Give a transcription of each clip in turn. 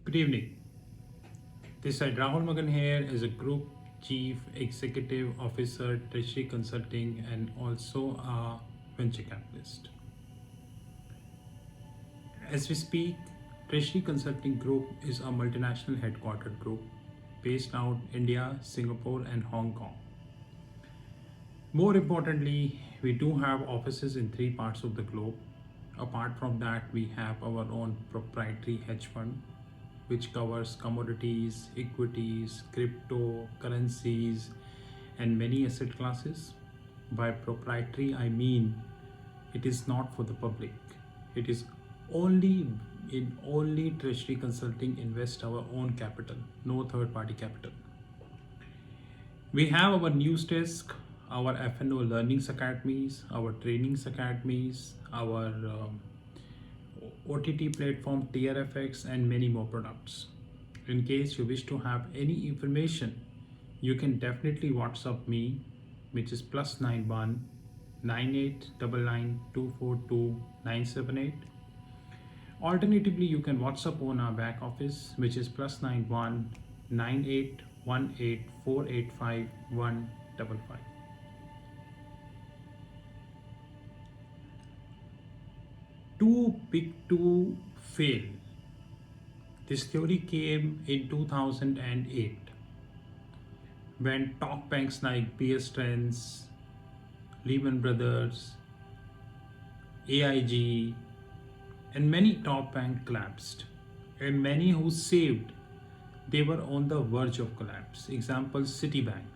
Good evening. This side Rahul Magan here is a Group Chief Executive Officer, Treasury Consulting, and also a venture capitalist. As we speak, Treasury Consulting Group is a multinational headquartered group based out India, Singapore, and Hong Kong. More importantly, we do have offices in three parts of the globe. Apart from that, we have our own proprietary hedge fund, which covers commodities, equities, cryptocurrencies, and many asset classes. By proprietary, I mean it is not for the public. It is only Treasury Consulting invest our own capital, no third party capital. We have our news desk, our FNO learnings academies, our trainings academies, our OTT platform TRFX, and many more products. In case you wish to have any information, you can definitely WhatsApp me, which is +91 9899 242 978. Alternatively, you can WhatsApp on our back office, which is +91 9818 485 155. Too big to fail. This theory came in 2008 when top banks like PS Trends, Lehman Brothers, AIG, and many top banks collapsed, and many who saved, they were on the verge of collapse. Example, Citibank.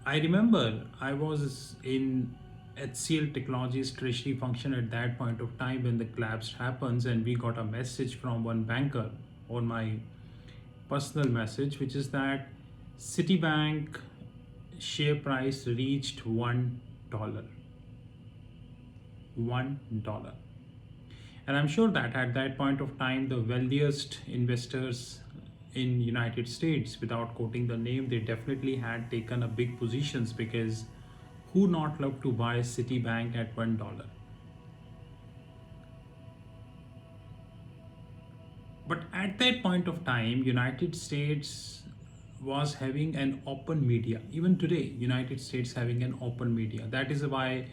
I remember I was in HCL Technologies treasury function at that point of time when the collapse happens, and we got a message from one banker on my personal message, which is that Citibank share price reached $1. $1. And I'm sure that at that point of time, the wealthiest investors in United States, without quoting the name, they definitely had taken a big positions, because who not love to buy Citibank at $1? But at that point of time, United States was having an open media. Even today, United States having an open media. That is why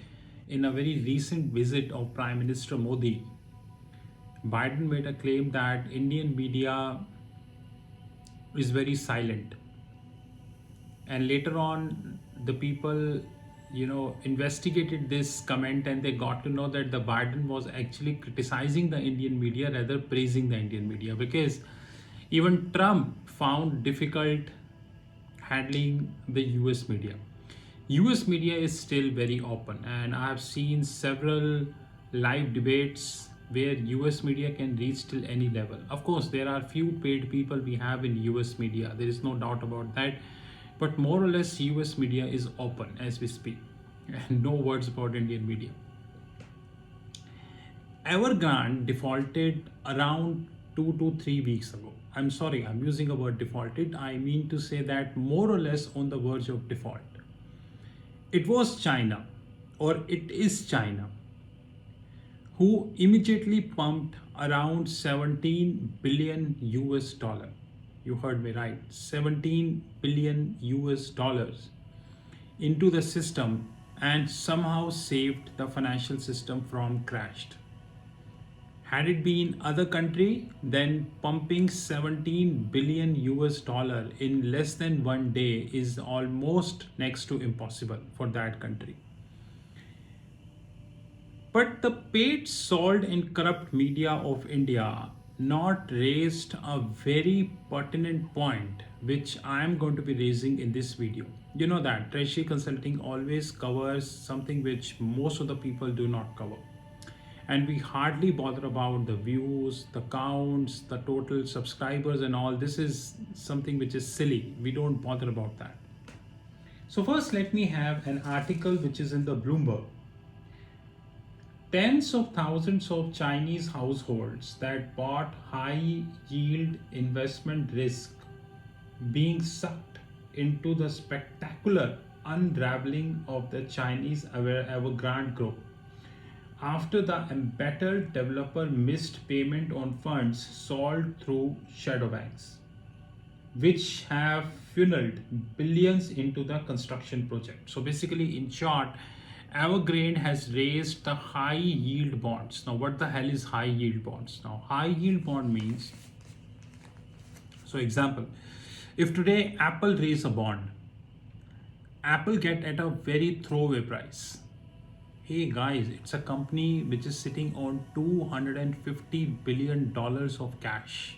in a very recent visit of Prime Minister Modi, Biden made a claim that Indian media is very silent. And later on, the people, investigated this comment, and they got to know that the Biden was actually criticizing the Indian media rather praising the Indian media, because even Trump found difficult handling the US media. US media is still very open, and I have seen several live debates where US media can reach till any level. Of course, there are few paid people we have in US media, there is no doubt about that, but more or less US media is open as we speak, and no words about Indian media. Evergrande defaulted around 2 to 3 weeks ago. I'm sorry, I'm using a word defaulted. I mean to say that more or less on the verge of default. It was China, or it is China, who immediately pumped around 17 billion US dollar. You heard me right, 17 billion US dollars into the system, and somehow saved the financial system from crashed. Had it been other country, then pumping 17 billion US dollar in less than 1 day is almost next to impossible for that country. But the paid, salt, and corrupt media of India not raised a very pertinent point, which I am going to be raising in this video. You know that Treasury Consulting always covers something which most of the people do not cover. And we hardly bother about the views, the counts, the total subscribers, and all. This is something which is silly. We don't bother about that. So first, let me have an article which is in the Bloomberg. Tens of thousands of Chinese households that bought high yield investment risk being sucked into the spectacular unraveling of the Chinese Evergrande Group. after the embattled developer missed payment on funds sold through shadow banks, which have funneled billions into the construction project. So basically, in short, Evergrande has raised the high yield bonds. Now, what the hell is high yield bonds? Now, high yield bond means, so example, if today Apple raise a bond, Apple get at a very throwaway price. Hey guys, it's a company which is sitting on $250 billion of cash.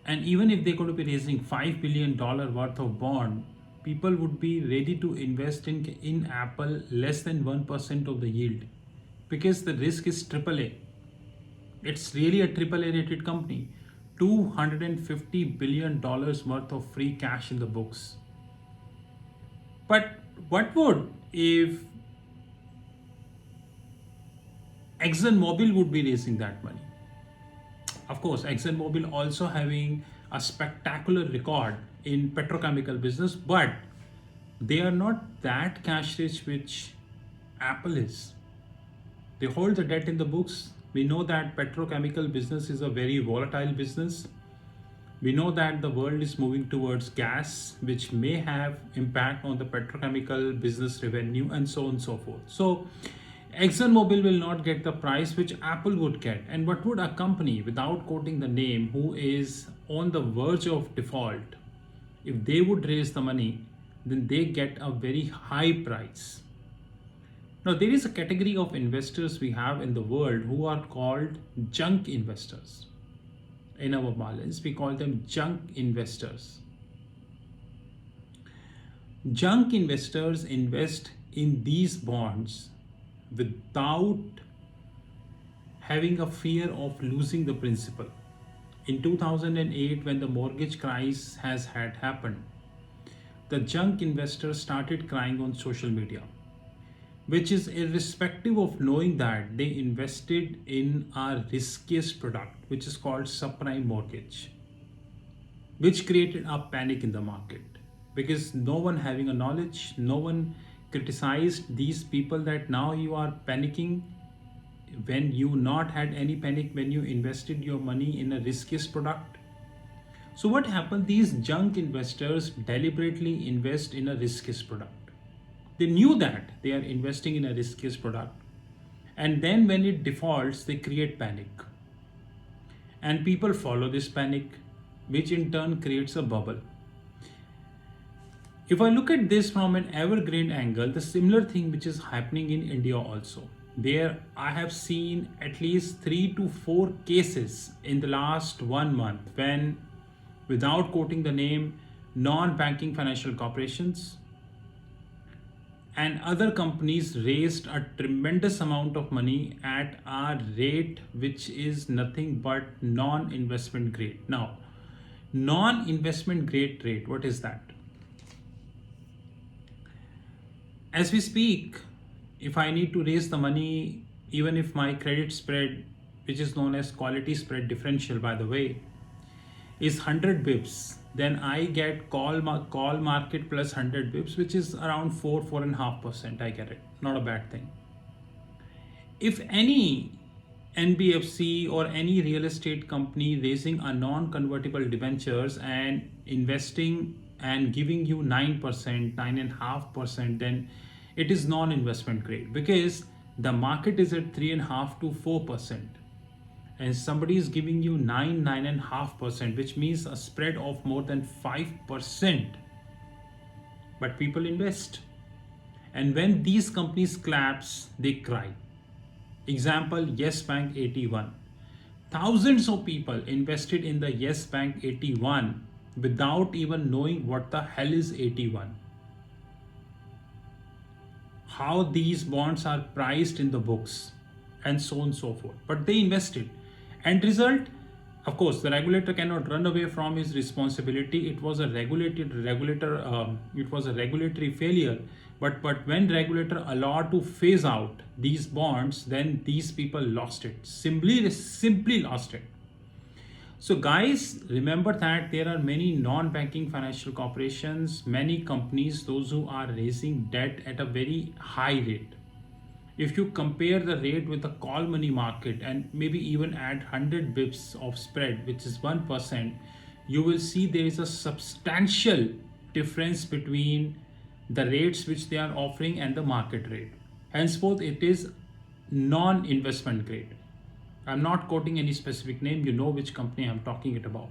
And even if they're going to be raising $5 billion worth of bond, people would be ready to invest in Apple less than 1% of the yield, because the risk is AAA. It's really a AAA rated company. $250 billion worth of free cash in the books. But what would if ExxonMobil would be raising that money? Of course, ExxonMobil also having a spectacular record in petrochemical business, but they are not that cash rich which Apple is. They hold the debt in the books. We know that petrochemical business is a very volatile business. We know that the world is moving towards gas, which may have impact on the petrochemical business revenue and so on and so forth. So ExxonMobil will not get the price which Apple would get. And what would a company, without quoting the name, who is on the verge of default, if they would raise the money, then they get a very high price. Now, there is a category of investors we have in the world who are called junk investors. In our balance, we call them junk investors. Junk investors invest in these bonds without having a fear of losing the principal. In 2008, when the mortgage crisis has had happened, the junk investors started crying on social media, which is irrespective of knowing that they invested in our riskiest product, which is called subprime mortgage, which created a panic in the market because no one having a knowledge, no one criticized these people that now you are panicking when you not had any panic when you invested your money in a riskiest product. So what happened? These junk investors deliberately invest in a riskiest product. They knew that they are investing in a riskiest product, and then when it defaults, they create panic, and people follow this panic, which in turn creates a bubble. If I look at this from an Evergrande angle, the similar thing which is happening in India also. There I have seen at least 3 to 4 cases in the last 1 month when, without quoting the name, non-banking financial corporations and other companies raised a tremendous amount of money at a rate which is nothing but non-investment grade. Now, non-investment grade rate, what is that? As we speak, if I need to raise the money, even if my credit spread, which is known as quality spread differential, by the way, is 100 bips, then I get call market plus 100 bips, which is around 4.5%. I get it. Not a bad thing. If any NBFC or any real estate company raising a non-convertible debentures and investing and giving you 9%, 9.5%, then it is non-investment grade, because the market is at 3.5 to 4%. And somebody is giving you 9.5%, which means a spread of more than 5%. But people invest. And when these companies collapse, they cry. Example, Yes Bank 81. Thousands of people invested in the Yes Bank 81 without even knowing what the hell is 81. How these bonds are priced in the books and so on and so forth. But they invested. End result, of course, the regulator cannot run away from his responsibility. It was a regulatory failure. But when regulator allowed to phase out these bonds, then these people lost it. Simply lost it. So guys, remember that there are many non-banking financial corporations, many companies, those who are raising debt at a very high rate. If you compare the rate with the call money market and maybe even add 100 bips of spread, which is 1%, you will see there is a substantial difference between the rates which they are offering and the market rate. Henceforth, it is non investment grade. I'm not quoting any specific name, you know which company I'm talking it about.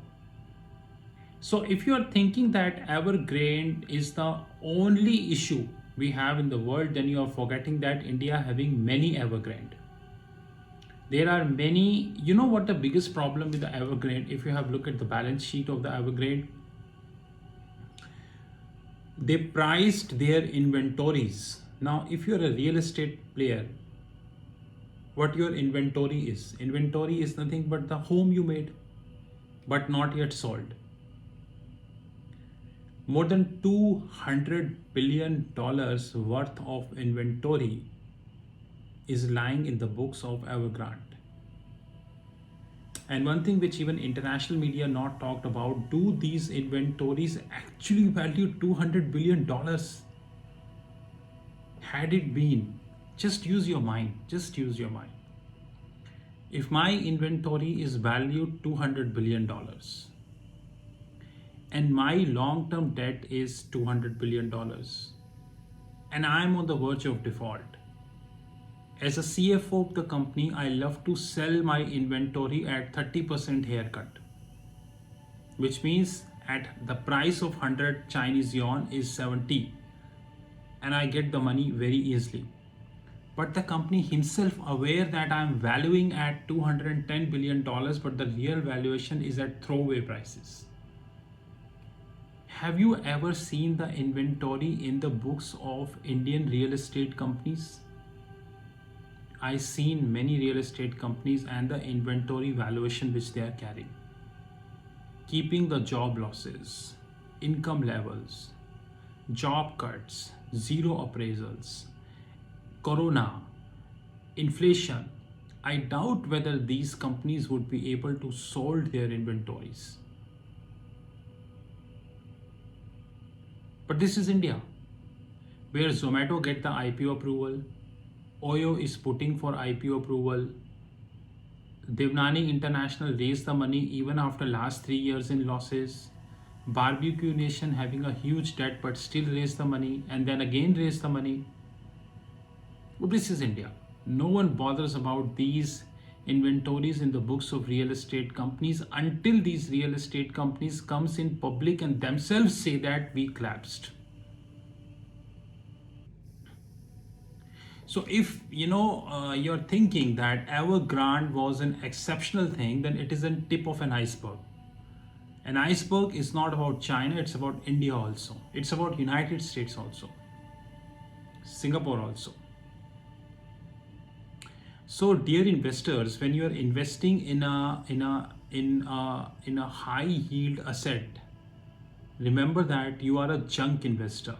So if you are thinking that Evergrande is the only issue we have in the world, then you are forgetting that India having many Evergrande. There are many, you know what the biggest problem with the Evergrande, if you have looked at the balance sheet of the Evergrande, they priced their inventories. Now, if you're a real estate player, what your inventory is nothing but the home you made, but not yet sold. More than $200 billion worth of inventory is lying in the books of Evergrande. And one thing which even international media not talked about, do these inventories actually value $200 billion? Had it been, just use your mind, just use your mind. If my inventory is valued $200 billion and my long-term debt is $200 billion and I'm on the verge of default, as a CFO of the company, I love to sell my inventory at 30% haircut, which means at the price of 100 Chinese yuan is 70, and I get the money very easily. But the company himself aware that I'm valuing at $210 billion, but the real valuation is at throwaway prices. Have you ever seen the inventory in the books of Indian real estate companies? I've seen many real estate companies and the inventory valuation which they are carrying. Keeping the job losses, income levels, job cuts, zero appraisals, corona, inflation, I doubt whether these companies would be able to sold their inventories. But this is India, where Zomato get the IPO approval, Oyo is putting for IPO approval, Devnani International raised the money even after last 3 years in losses, Barbecue Nation having a huge debt but still raised the money and then again raised the money. Well, this is India. No one bothers about these inventories in the books of real estate companies until these real estate companies comes in public and themselves say that we collapsed. So if you're thinking that Evergrande was an exceptional thing, then it is a tip of an iceberg. An iceberg is not about China, it's about India also. It's about United States also. Singapore also. So dear investors, when you are investing in a high yield asset, remember that you are a junk investor.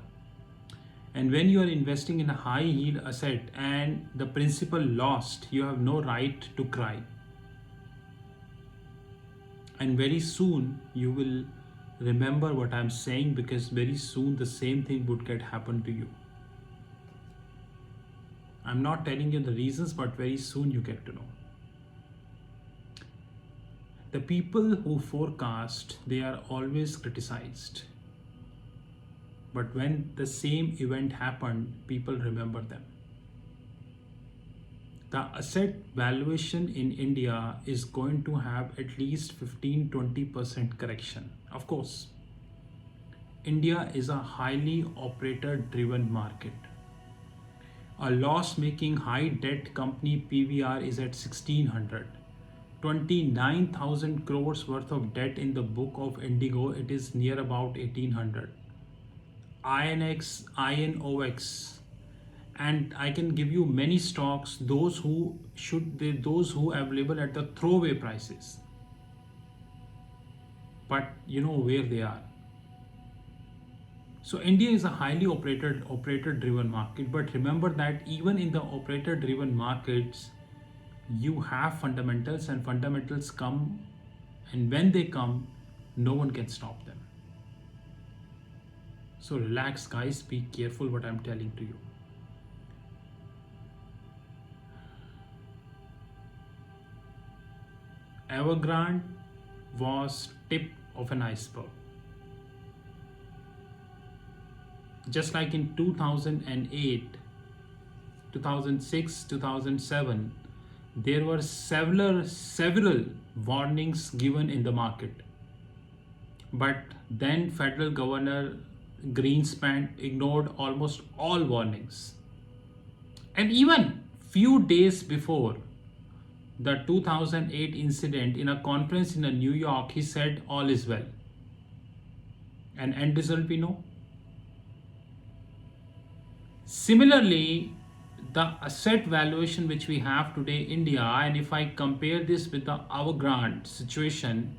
And when you are investing in a high yield asset and the principal lost, you have no right to cry. And very soon you will remember what I'm saying, because very soon the same thing would get happen to you. I'm not telling you the reasons, but very soon you get to know. The people who forecast, they are always criticized. But when the same event happened, people remember them. The asset valuation in India is going to have at least 15-20% correction. Of course, India is a highly operator driven market. A loss-making high debt company PVR is at 1600. 29,000 crores worth of debt in the book of Indigo, it is near about 1800. INOX, and I can give you many stocks, those who available at the throwaway prices. But you know where they are. So India is a highly operator driven market, but remember that even in the operator driven markets, you have fundamentals, and fundamentals come, and when they come, no one can stop them. So relax guys, be careful what I'm telling to you. Evergrande was tip of an iceberg. Just like in 2008, 2006, 2007, there were several warnings given in the market. But then Federal Governor Greenspan ignored almost all warnings. And even few days before the 2008 incident, in a conference in New York, he said all is well. And end result we know. Similarly, the asset valuation which we have today in India, and if I compare this with the Evergrande situation,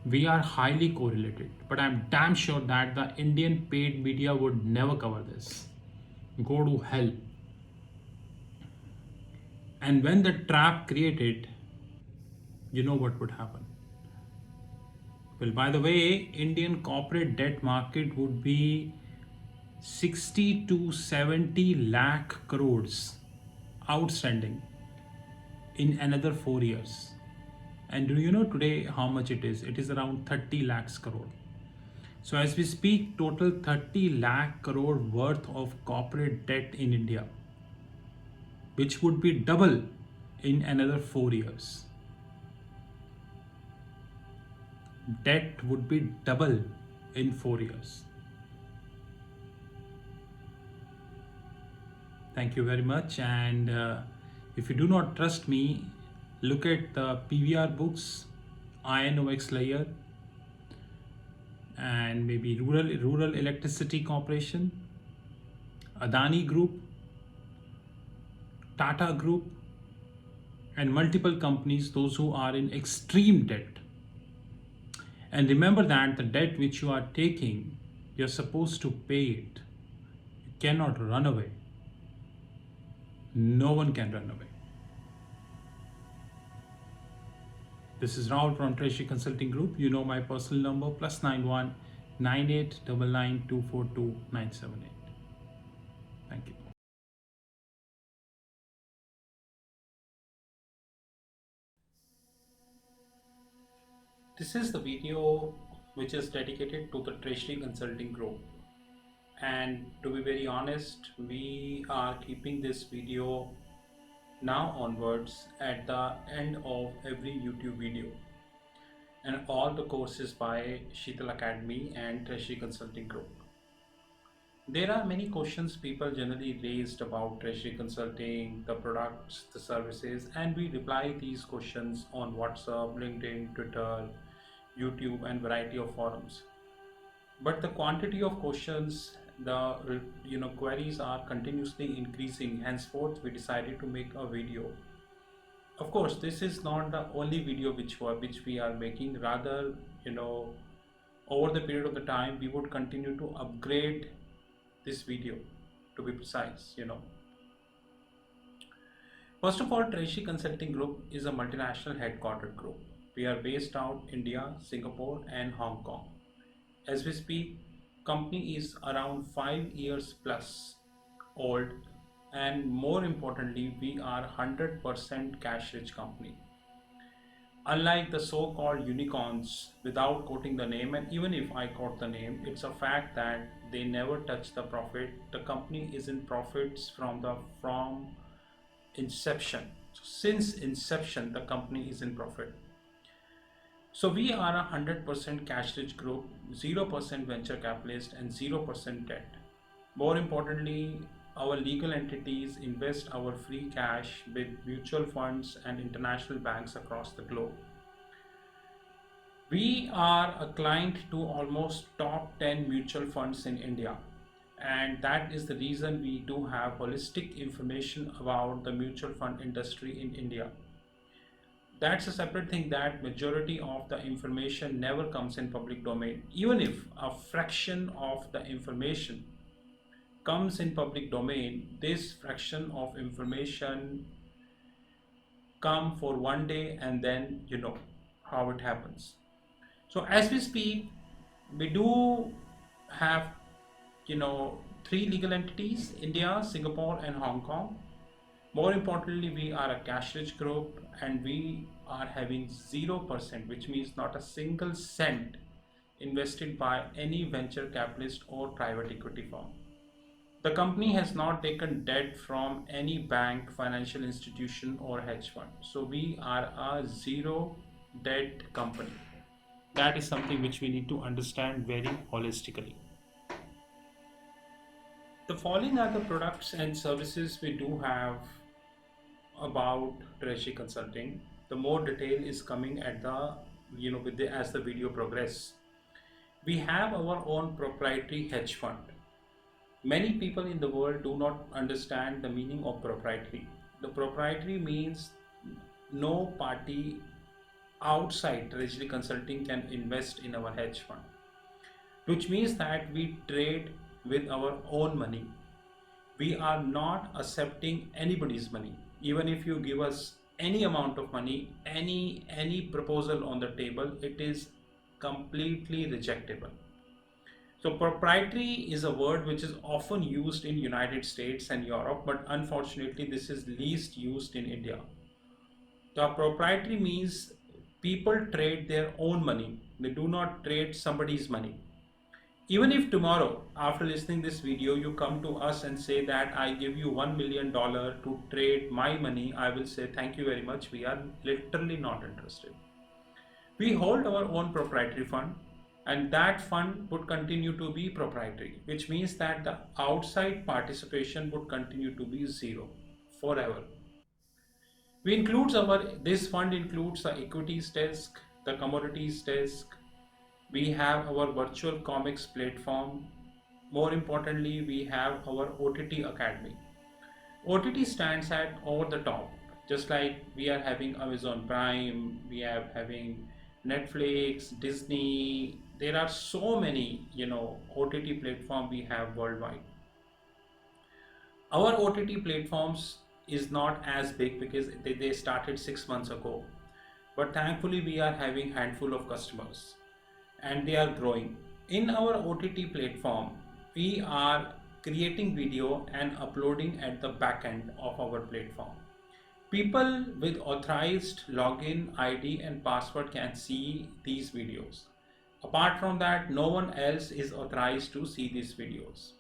we are highly correlated. But I'm damn sure that the Indian paid media would never cover this. Go to hell. And when the trap created, you know what would happen. Well, by the way, Indian corporate debt market would be 60 to 70 lakh crores outstanding in another 4 years. And do you know today how much it is? It is around 30 lakhs crore. So as we speak, total 30 lakh crore worth of corporate debt in India, which would be double in another 4 years. Debt would be double in 4 years. Thank you very much. And if you do not trust me, look at the PVR books, INOX layer, and maybe Rural Electricity Corporation, Adani Group, Tata Group, and multiple companies, those who are in extreme debt. And remember that the debt which you are taking, you're supposed to pay it. You cannot run away. No one can run away. This is Rahul from Treasury Consulting Group. You know my personal number, +91 9899 242 978. Thank you. This is the video which is dedicated to the Treasury Consulting Group. And to be very honest, we are keeping this video now onwards at the end of every YouTube video, and all the courses by Sheetal Academy and Treasury Consulting Group. There are many questions people generally raised about Treasury Consulting, the products, the services, and we reply these questions on WhatsApp, LinkedIn, Twitter, YouTube, and variety of forums. But the quantity of questions, the queries are continuously increasing. Henceforth, we decided to make a video. Of course, this is not the only video which we are making. Rather, over the period of the time, we would continue to upgrade this video, to be precise. First of all, Treasury Consulting Group is a multinational headquartered group. We are based out India, Singapore, and Hong Kong. As we speak, company is around 5 years plus old, and more importantly, we are 100% cash rich company. Unlike the so-called unicorns, without quoting the name, and even if I quote the name, it's a fact that they never touch the profit. The company is in profits from inception. So since inception, the company is in profit. So we are a 100% cash rich group, 0% venture capitalist, and 0% debt. More importantly, our legal entities invest our free cash with mutual funds and international banks across the globe. We are a client to almost top 10 mutual funds in India, and that is the reason we do have holistic information about the mutual fund industry in India. That's a separate thing, that majority of the information never comes in public domain. Even if a fraction of the information comes in public domain, this fraction of information come for one day, and then you know how it happens. So as we speak, we do have three legal entities: India, Singapore, and Hong Kong. More importantly, we are a cash rich group and we are having 0%, which means not a single cent invested by any venture capitalist or private equity firm. The company has not taken debt from any bank, financial institution, or hedge fund. So we are a zero debt company. That is something which we need to understand very holistically. The following are the products and services we do have about treasury consulting. The more detail is coming at the with the as the video progress. We have our own proprietary hedge fund. Many people in the world do not understand the meaning of proprietary. The proprietary means no party outside treasury consulting can invest in our hedge fund, which means that we trade with our own money. We are not accepting anybody's money. Even if you give us any amount of money, any proposal on the table, it is completely rejectable. So proprietary is a word which is often used in United States and Europe, but unfortunately this is least used in India. The proprietary means people trade their own money. They do not trade somebody's money. Even if tomorrow, after listening this video, you come to us and say that I give you $1 million to trade my money, I will say thank you very much. We are literally not interested. We hold our own proprietary fund, and that fund would continue to be proprietary, which means that the outside participation would continue to be zero forever. This fund includes the equities desk, the commodities desk. We have our virtual comics platform. More importantly, we have our OTT Academy. OTT stands at over the top, just like we are having Amazon Prime, we are having Netflix, Disney. There are so many, OTT platform we have worldwide. Our OTT platforms is not as big because they started 6 months ago, but thankfully we are having handful of customers and they are growing. In our OTT platform, we are creating video and uploading at the back end of our platform. People with authorized login ID and password can see these videos. Apart from that, no one else is authorized to see these videos.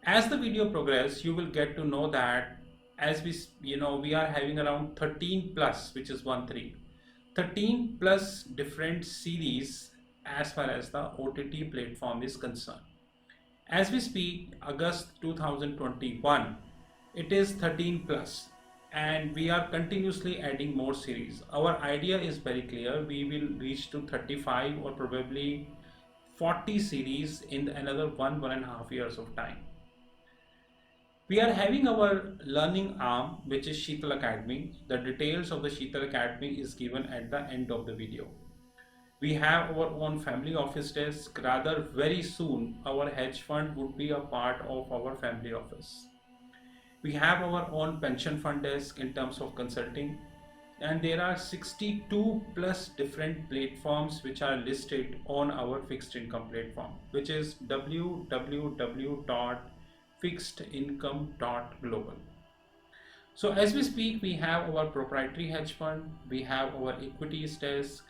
As the video progresses, you will get to know that as we are having around 13 plus, which is 13 plus different series as far as the OTT platform is concerned. As we speak, August 2021, it is 13 plus and we are continuously adding more series. Our idea is very clear. We will reach to 35 or probably 40 series in another 1.5 years of time. We are having our learning arm, which is Sheetal Academy. The details of the Sheetal Academy is given at the end of the video. We have our own family office desk. Rather, very soon, our hedge fund would be a part of our family office. We have our own pension fund desk in terms of consulting. And there are 62 plus different platforms which are listed on our fixed income platform, which is www.fixedincome.global. So as we speak, we have our proprietary hedge fund, we have our equities desk,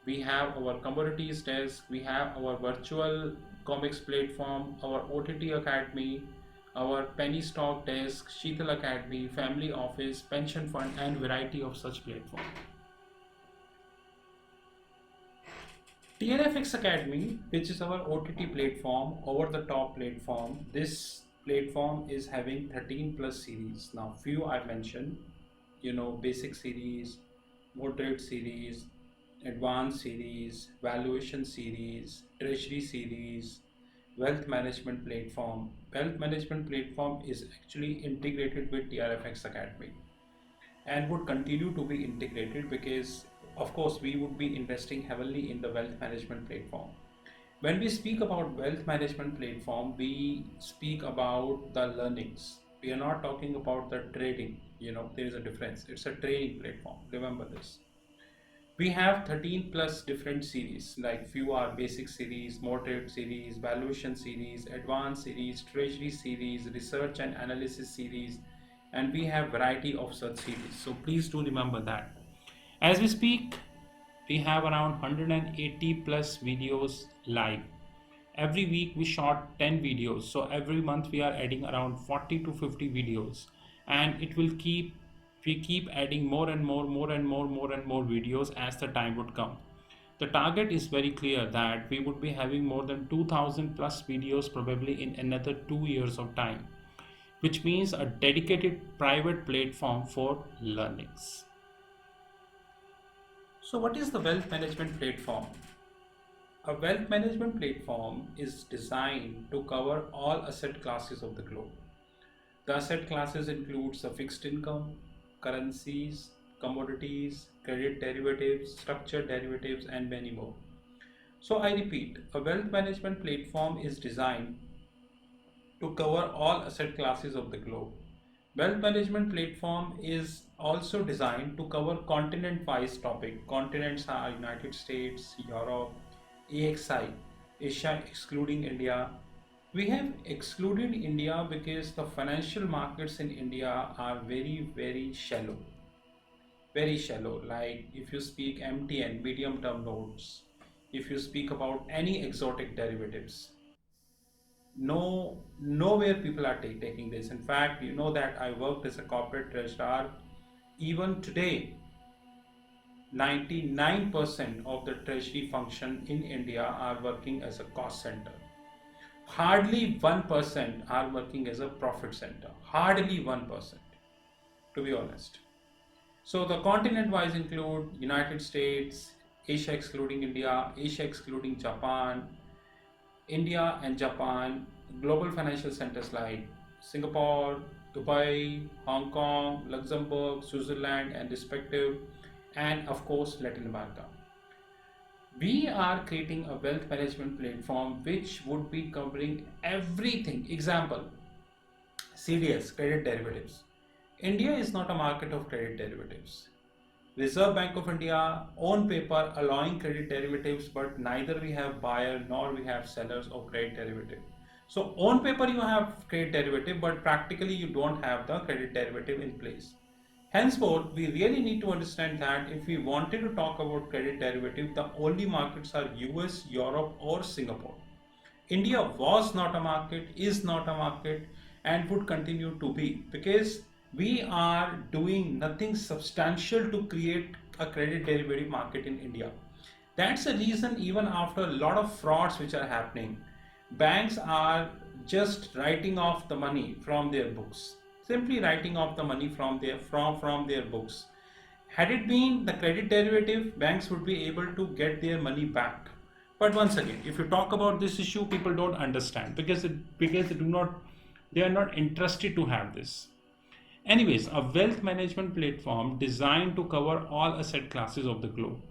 we have our commodities desk, we have our virtual comics platform, our OTT Academy, our penny stock desk, Sheetal Academy, family office, pension fund, and variety of such platforms. TRFX Academy, which is our OTT platform, over the top platform. This platform is having 13 plus series. Now, few I mentioned, basic series, moderate series, advanced series, valuation series, treasury series, wealth management platform. Wealth management platform is actually integrated with TRFX Academy and would continue to be integrated because of course we would be investing heavily in the wealth management platform. When we speak about wealth management platform, we speak about the learnings. We are not talking about the trading. There is a difference. It's a trading platform. Remember this. We have 13 plus different series, like few are basic series, moderate series, valuation series, advanced series, treasury series, research and analysis series, and we have variety of such series. So please do remember that. As we speak, we have around 180 plus videos live. Every week we shot 10 videos, so every month we are adding around 40 to 50 videos, and it will keep we keep adding more and more videos as the time would come. The target is very clear that we would be having more than 2000 plus videos probably in another 2 years of time, which means a dedicated private platform for learnings. So what is the wealth management platform? A wealth management platform is designed to cover all asset classes of the globe. The asset classes includes the fixed income, currencies, commodities, credit derivatives, structured derivatives, and many more. So I repeat, a wealth management platform is designed to cover all asset classes of the globe. Wealth management platform is also designed to cover continent-wise topic. Continents are United States, Europe, AXI, Asia excluding India. We have excluded India because the financial markets in India are very shallow. Very shallow. Like if you speak MTN, medium term notes, if you speak about any exotic derivatives, nowhere people are taking this. In fact, you know that I worked as a corporate registrar. Even today, 99% of the treasury function in India are working as a cost center. Hardly 1% are working as a profit center. Hardly 1%, to be honest. So the continent wise include United States, Asia excluding India, Asia excluding Japan, India and Japan, global financial centers like Singapore, Dubai, Hong Kong, Luxembourg, Switzerland, and respective, and of course Latin America. We are creating a wealth management platform which would be covering everything. Example, CDS, credit derivatives. India is not a market of credit derivatives. Reserve Bank of India on paper allowing credit derivatives, but neither we have buyer nor we have sellers of credit derivative. So on paper you have credit derivative, but practically you don't have the credit derivative in place. Henceforth, we really need to understand that if we wanted to talk about credit derivative, the only markets are US, Europe, or Singapore. India was not a market, is not a market, and would continue to be, because we are doing nothing substantial to create a credit derivative market in India. That's the reason, even after a lot of frauds which are happening, banks are just writing off the money from their books. Simply writing off the money from their books. Had it been the credit derivative, banks would be able to get their money back. But once again, if you talk about this issue, people don't understand because they are not interested to have this. Anyways, a wealth management platform designed to cover all asset classes of the globe.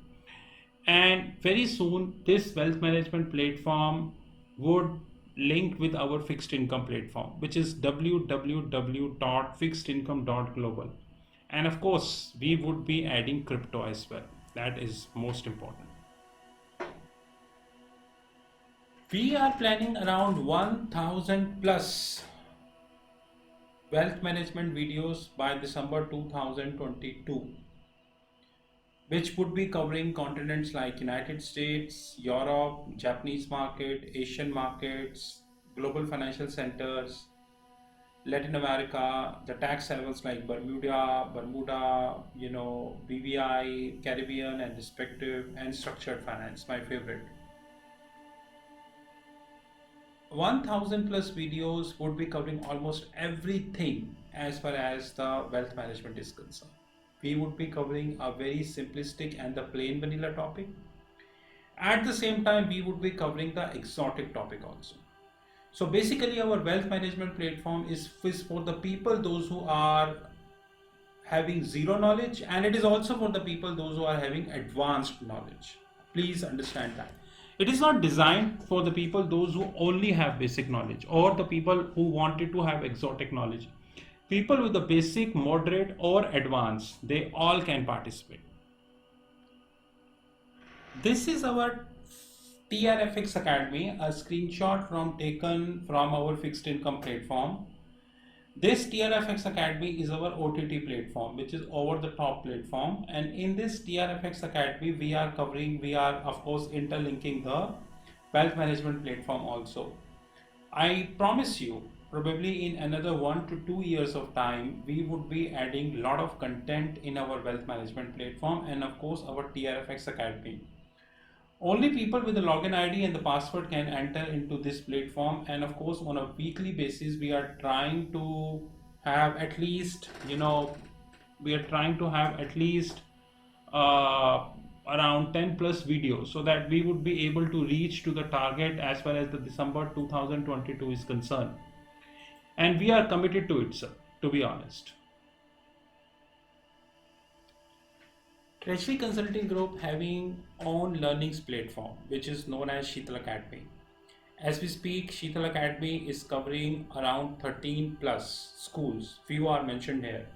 And very soon, this wealth management platform would link with our fixed income platform, which is www.fixedincome.global. And of course, we would be adding crypto as well. That is most important. We are planning around 1000 plus wealth management videos by December 2022, which would be covering continents like United States, Europe, Japanese market, Asian markets, global financial centers, Latin America, the tax havens like Bermuda, BVI, Caribbean and respective, and structured finance, my favorite. 1000 plus videos would be covering almost everything as far as the wealth management is concerned. We would be covering a very simplistic and the plain vanilla topic. At the same time, we would be covering the exotic topic also. So basically, our wealth management platform is for the people, those who are having zero knowledge, and it is also for the people, those who are having advanced knowledge. Please understand that. It is not designed for the people, those who only have basic knowledge, or the people who wanted to have exotic knowledge. People with the basic, moderate, or advanced, they all can participate. This is our TRFX Academy, a screenshot taken from our fixed income platform. This TRFX Academy is our OTT platform, which is over the top platform. And in this TRFX Academy, we are of course interlinking the wealth management platform also. I promise you, probably in another 1 to 2 years of time, we would be adding a lot of content in our wealth management platform and of course our TRFX Academy. Only people with the login ID and the password can enter into this platform, and of course on a weekly basis we are trying to have at least, we are trying to have at least uh, around 10 plus videos so that we would be able to reach to the target as far as the December 2022 is concerned, and we are committed to it, sir, to be honest. Treasury Consulting Group having own learnings platform which is known as Sheetal Academy. As we speak, Sheetal Academy is covering around 13 plus schools. Few are mentioned here.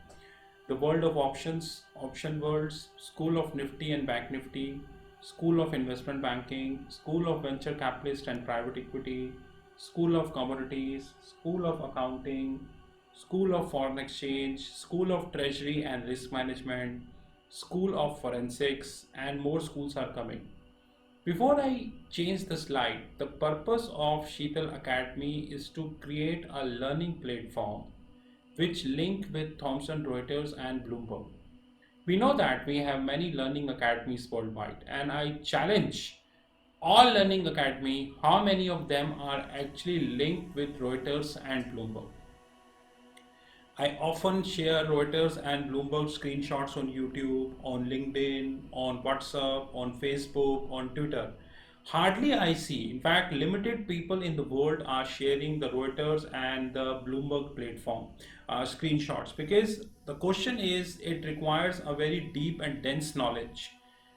The World of Options, Option Worlds, School of Nifty and Bank Nifty, School of Investment Banking, School of Venture Capitalist and Private Equity, School of Commodities, School of Accounting, School of Foreign Exchange, School of Treasury and Risk Management, School of Forensics, and more schools are coming. Before I change the slide, the purpose of Sheetal Academy is to create a learning platform which link with Thomson Reuters and Bloomberg. We know that we have many learning academies worldwide, and I challenge all learning academy how many of them are actually linked with Reuters and Bloomberg. I often share Reuters and Bloomberg screenshots on YouTube, on LinkedIn, on WhatsApp, on Facebook, on Twitter. Hardly I see, in fact, limited people in the world are sharing the Reuters and the Bloomberg platform screenshots, because the question is it requires a very deep and dense knowledge.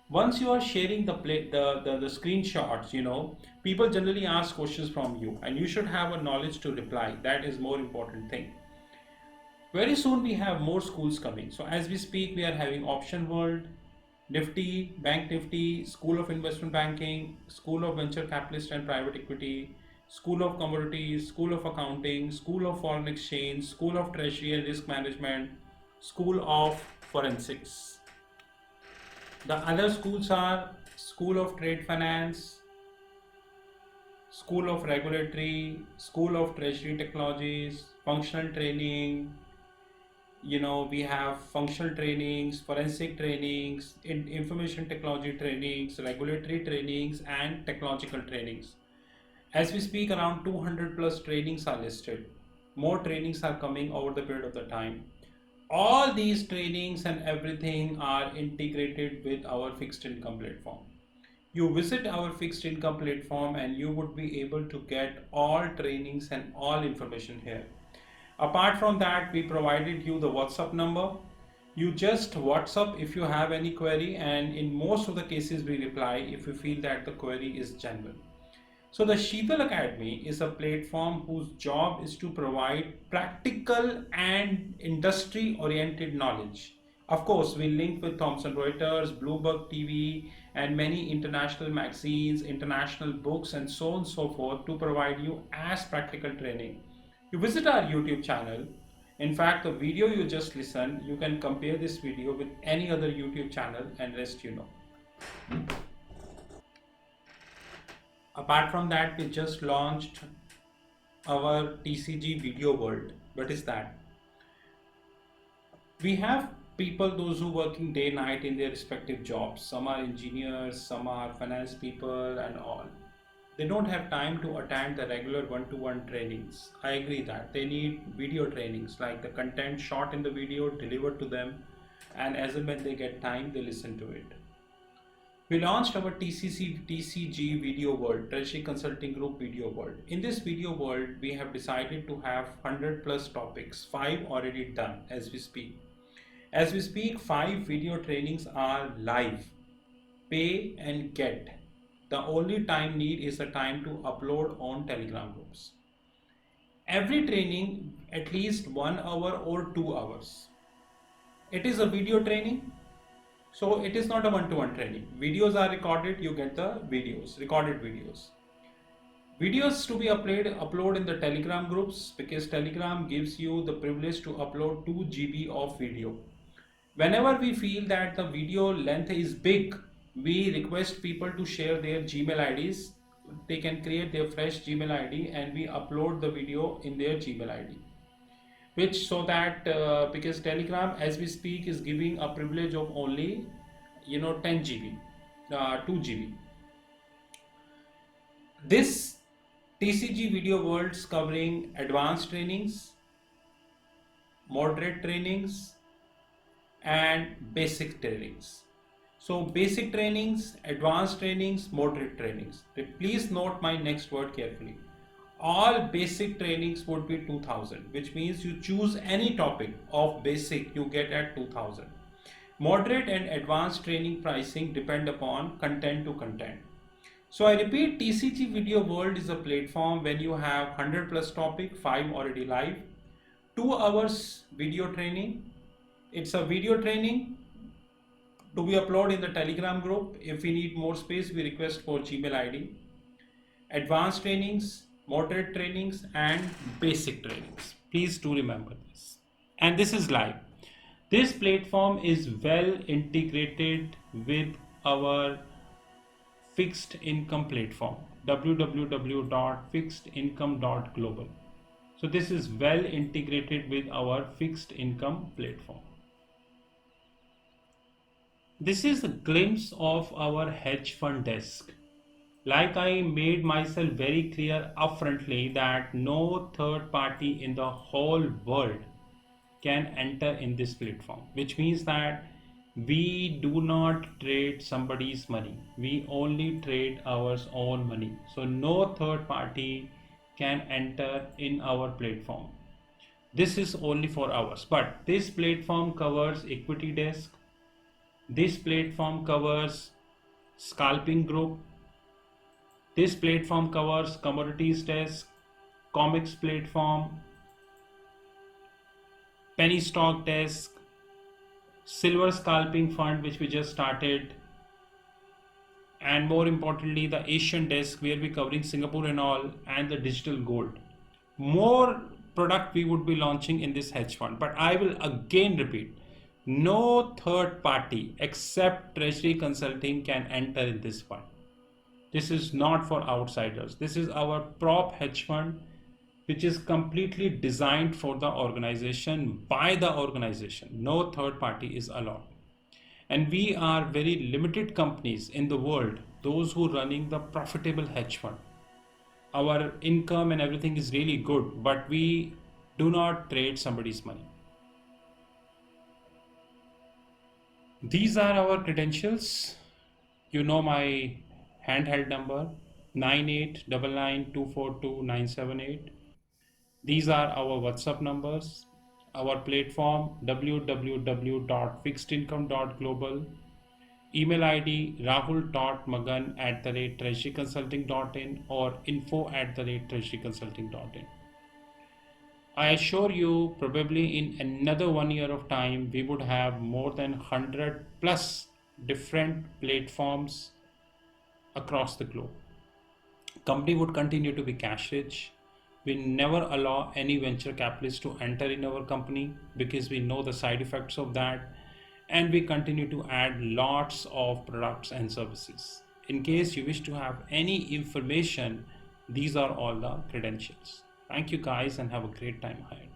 Once you are sharing the screenshots, people generally ask questions from you and you should have a knowledge to reply. That is more important thing. Very soon we have more schools coming. So as we speak, we are having Option World, Nifty, Bank Nifty, School of Investment Banking, School of Venture Capitalist and Private Equity, School of Commodities, School of Accounting, School of Foreign Exchange, School of Treasury and Risk Management, School of Forensics. The other schools are School of Trade Finance, School of Regulatory, School of Treasury Technologies, Functional Training. We have functional trainings, forensic trainings, information technology trainings, regulatory trainings, and technological trainings. As we speak, around 200 plus trainings are listed. More trainings are coming over the period of the time. All these trainings and everything are integrated with our fixed income platform. You visit our fixed income platform and you would be able to get all trainings and all information here. Apart from that, we provided you the WhatsApp number. You just WhatsApp if you have any query, and in most of the cases we reply if we feel that the query is genuine. So the Sheetal Academy is a platform whose job is to provide practical and industry oriented knowledge. Of course, we link with Thomson Reuters, Bloomberg TV, and many international magazines, international books, and so on and so forth to provide you as practical training. You visit our YouTube channel. In fact, the video you just listened, you can compare this video with any other YouTube channel and rest you know. Apart from that, we just launched our TCG Video World. What is that? We have people, those who working day night in their respective jobs. Some are engineers, some are finance people and all. They don't have time to attend the regular one-to-one trainings. I agree that they need video trainings, like the content shot in the video delivered to them, and as and when they get time, they listen to it. We launched our TCG Video World, Treasury Consulting Group Video World. In this video world, we have decided to have 100 plus topics, 5 already done as we speak. As we speak, 5 video trainings are live, pay and get. The only time need is the time to upload on Telegram groups. Every training at least 1 hour or 2 hours. It is a video training, so it is not a one-to-one training. Videos are recorded, you get the videos, recorded videos. Videos to be upload in the Telegram groups, because Telegram gives you the privilege to upload 2 GB of video. Whenever we feel that the video length is big, we request people to share their Gmail IDs. They can create their fresh Gmail ID and we upload the video in their Gmail ID. Which so that because Telegram as we speak is giving a privilege of only 10 GB, 2 GB. This TCG video worlds covering advanced trainings, moderate trainings, and basic trainings. So basic trainings, advanced trainings, moderate trainings. Please note my next word carefully. All basic trainings would be 2000, which means you choose any topic of basic you get at 2000. Moderate and advanced training pricing depend upon content to content. So I repeat, TCG Video World is a platform when you have 100 plus topic, 5 already live, 2 hours video training. It's a video training to be uploaded in the Telegram group. If we need more space, we request for Gmail ID. Advanced trainings, moderate trainings, and basic trainings. Please do remember this. And this is live. This platform is well integrated with our fixed income platform, www.fixedincome.global. So this is well integrated with our fixed income platform. This is a glimpse of our hedge fund desk. Like I made myself very clear upfrontly that no third party in the whole world can enter in this platform, which means that we do not trade somebody's money. We only trade our own money. So no third party can enter in our platform. This is only for ours. But this platform covers equity desk. This platform covers scalping group. This platform covers commodities desk, comics platform, penny stock desk, silver scalping fund which we just started, and more importantly the Asian desk where we're covering Singapore and all, and the digital gold. More product we would be launching in this hedge fund, but I will again repeat, no third party except Treasury Consulting can enter in this fund. This is not for outsiders. This is our prop hedge fund, which is completely designed for the organization, by the organization. No third party is allowed. And we are very limited companies in the world, those who are running the profitable hedge fund. Our income and everything is really good, but we do not trade somebody's money. These are our credentials. You know my handheld number 9899242978. These are our WhatsApp numbers, our platform www.fixedincome.global, email ID rahul.magan@treasuryconsulting.in or info@treasuryconsulting.in. I assure you, probably in another 1 year of time, we would have more than 100 plus different platforms across the globe. Company would continue to be cash rich. We never allow any venture capitalist to enter in our company because we know the side effects of that, and we continue to add lots of products and services. In case you wish to have any information, these are all the credentials. Thank you guys and have a great time ahead.